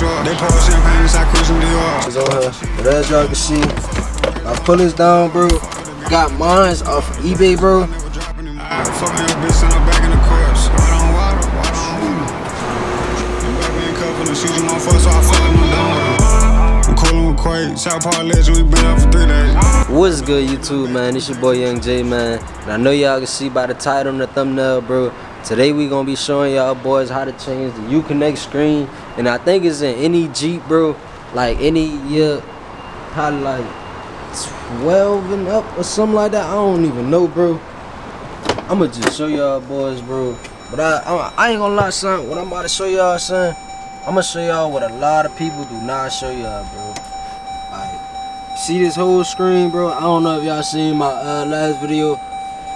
short. They pour champagne inside Christian Dior. It's on her. But as y'all can see, I pull this down, bro. Got mines off of eBay, bro. Fucking your bitch, send her back in the course. Water on water, water on water. And baby ain't cuffing her, she just want fuck, so I fuck him, I'm done with her. I'm coolin' with Quake, South Park legend, we been up for 3 days. What's good, YouTube, man? It's your boy Young J, man. And I know y'all can see by the title and the thumbnail, bro. Today we gonna be showing y'all boys how to change the Uconnect screen. And I think it's in any Jeep, bro. Like any year, probably like 12 and up or something like that. I don't even know, bro. I'ma just show y'all boys, bro. But I ain't gonna lie, son. What I'm about to show y'all, son, I'ma show y'all what a lot of people do not show y'all, bro. Like, see this whole screen, bro? I don't know if y'all seen my last video.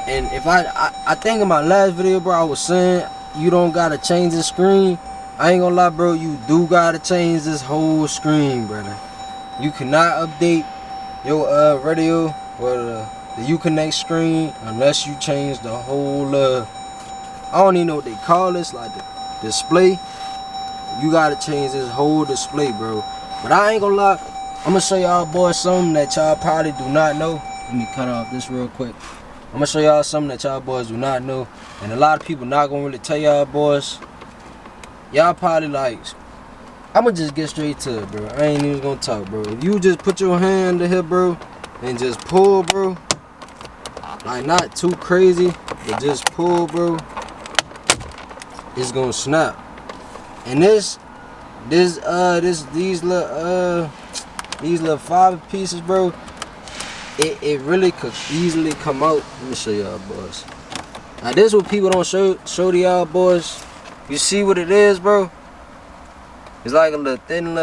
And if I think in my last video, bro, I was saying you don't gotta change the screen. I ain't gonna lie, bro, you do gotta change this whole screen, brother. You cannot update your radio or the Uconnect screen unless you change the whole I don't even know what they call this, like the display. You gotta change this whole display, bro. But I ain't gonna lie, I'm gonna show y'all boys something that y'all probably do not know. Let me cut off this real quick. I'm gonna show y'all something that y'all boys do not know, and a lot of people not gonna really tell y'all boys. Y'all probably like, I'm gonna just get straight to it, bro. I ain't even gonna talk, bro. If you just put your hand under here, bro, and just pull, bro, like not too crazy, but just pull, bro, it's gonna snap. And these little 5 pieces, bro, it really could easily come out. Let me show y'all boys. Now this is what people don't show to y'all boys. You see what it is, bro? It's like a little thin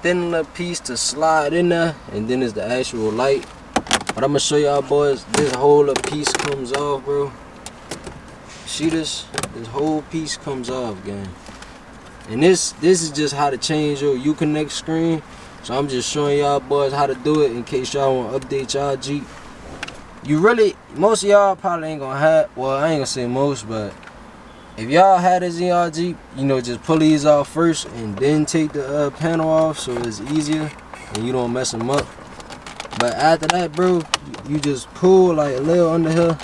little piece to slide in there, and then it's the actual light. But I'm gonna show y'all boys, this whole little piece comes off, bro. See this? This whole piece comes off, gang. And this is just how to change your Uconnect screen. So I'm just showing y'all boys how to do it in case y'all want to update y'all Jeep. You really, most of y'all probably ain't gonna have, well, I ain't gonna say most, but if y'all had this in y'all Jeep, you know, just pull these off first and then take the panel off so it's easier and you don't mess them up. But after that, bro, you just pull like a little under here.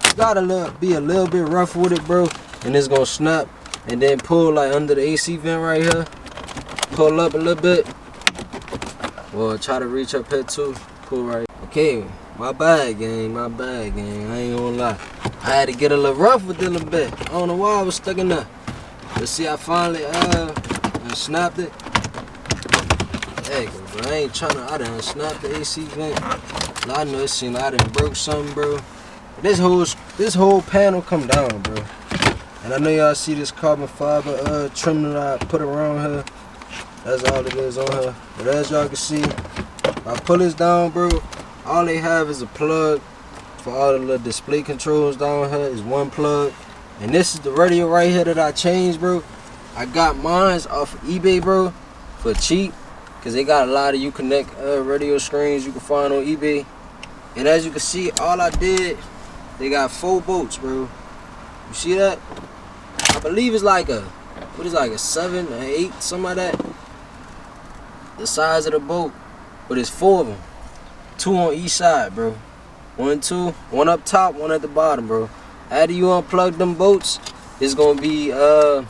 You gotta be a little bit rough with it, bro, and it's gonna snap. And then pull like under the AC vent right here. Pull up a little bit. Well, try to reach up here too. Pull right. Okay, my bad, gang. My bad, gang. I ain't gonna lie. I had to get a little rough with it a little bit. I don't know why I was stuck in there. But see, I finally snapped it. There you go, bro. I ain't trying to. I done snapped the AC vent. I know it seemed like I done broke something, bro. This whole panel come down, bro. And I know y'all see this carbon fiber trim that I put around her. That's all it is on her. But as y'all can see, if I pull this down, bro, all they have is a plug for all the little display controls down here. Is one plug. And this is the radio right here that I changed, bro. I got mines off of eBay, bro, for cheap. Because they got a lot of Uconnect radio screens you can find on eBay. And as you can see, all I did, they got 4 bolts, bro. You see that? I believe it's like a 7 or 8, something like that. The size of the bolt, but it's 4 of them. 2 on each side, bro. 1, 2, 1 up top, 1 at the bottom, bro. After you unplug them bolts, it's gonna be how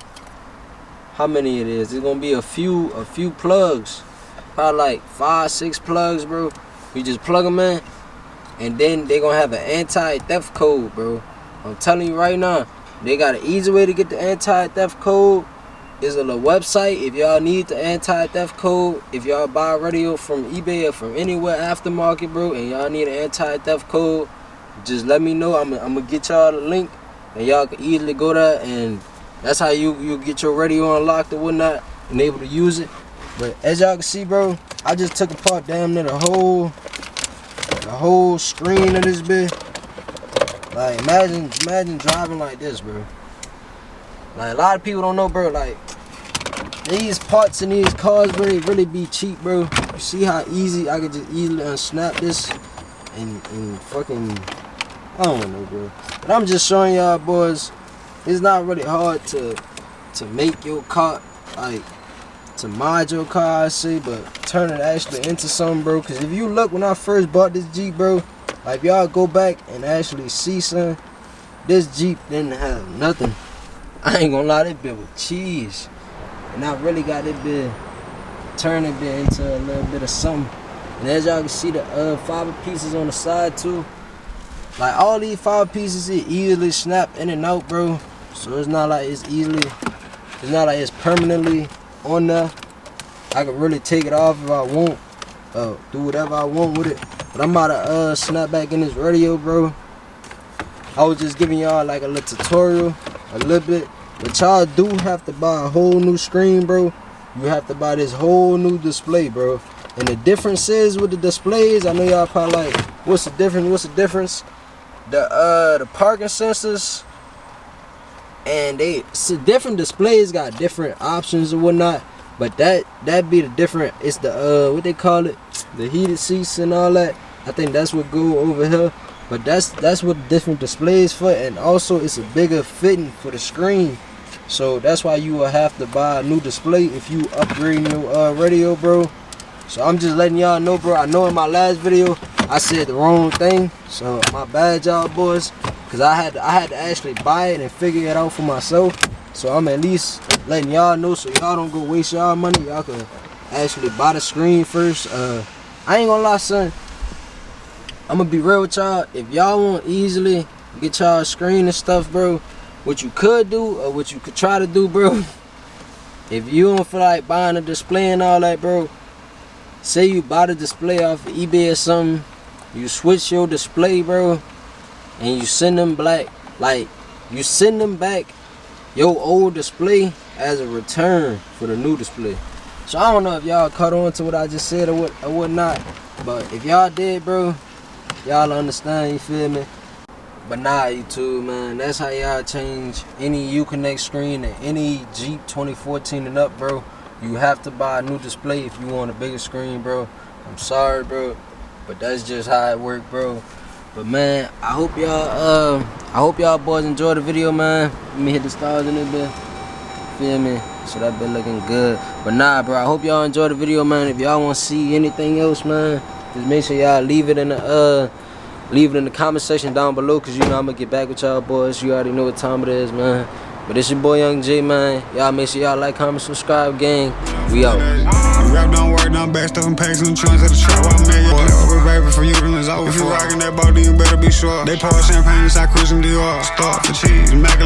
many it is? It's gonna be a few plugs, probably like 5, 6 plugs, bro. You just plug them in, and then they gonna have an anti-theft code, bro. I'm telling you right now, they got an easy way to get the anti-theft code. There's a little website if y'all need the anti-theft code. If y'all buy a radio from eBay or from anywhere aftermarket, bro, and y'all need an anti-theft code, just let me know. I'm gonna get y'all the link, and y'all can easily go there, and that's how you get your radio unlocked or whatnot and able to use it. But as y'all can see, bro, I just took apart damn near the whole screen of this bitch. Like imagine driving like this, bro. Like a lot of people don't know, bro. Like these parts in these cars, bro, they really be cheap, bro. You see how easy I could just easily unsnap this and fucking, I don't know, bro. But I'm just showing y'all boys, it's not really hard to make your car like to mod your car, I say, but turn it actually into something, bro. Cause if you look when I first bought this Jeep, bro, like if y'all go back and actually see something, this Jeep didn't have nothing. I ain't gonna lie, that bit was cheese. And I really got it bit, turn it bit into a little bit of something. And as y'all can see the fiber pieces on the side too. Like all these fiber pieces, it easily snap in and out, bro. So it's not like it's not like it's permanently on there. I can really take it off if I want, do whatever I want with it. But I'm about to snap back in this radio, bro. I was just giving y'all like a little tutorial, a little bit. But y'all do have to buy a whole new screen, bro. You have to buy this whole new display, bro. And the difference is with the displays, I know y'all probably like, what's the difference? What's the difference? The parking sensors, and different displays got different options and whatnot. But that be the different. It's the what they call it, the heated seats and all that. I think that's what go over here. But that's what the different displays for, and also it's a bigger fitting for the screen. So that's why you will have to buy a new display if you upgrade your radio, bro. So I'm just letting y'all know, bro. I know in my last video I said the wrong thing, so my bad, y'all boys. Cause I had to actually buy it and figure it out for myself. So I'm at least letting y'all know so y'all don't go waste y'all money. Y'all can actually buy the screen first. I ain't gonna lie, son. I'm gonna be real with y'all. If y'all want easily get y'all a screen and stuff, bro, what you could do or what you could try to do, bro, if you don't feel like buying a display and all that, bro, say you buy the display off of eBay or something, you switch your display, bro, and you send them back, like you send them back your old display as a return for the new display. So I don't know if y'all caught on to what I just said or whatnot, but if y'all did, bro, y'all understand, you feel me? But nah, YouTube, man, that's how y'all change any Uconnect screen and any Jeep 2014 and up, bro. You have to buy a new display if you want a bigger screen, bro. I'm sorry, bro, but that's just how it works, bro. But man, I hope y'all boys enjoyed the video, man. Let me hit the stars in it, bit. Feel me? So that been looking good. But nah, bro, I hope y'all enjoyed the video, man. If y'all want to see anything else, man, just make sure y'all leave it in the comment section down below, cause you know I'm gonna get back with y'all boys. You already know what time it is, man. But it's your boy Young J, man. Y'all make sure y'all like, comment, subscribe, gang. We out. Rap don't work, down back stuffing packs in the trunks at the trap. I made you over, baby, for you, then it's over. If you rockin' that body, you better be sure. They pour champagne inside Christian Dior. Start for cheese, Mac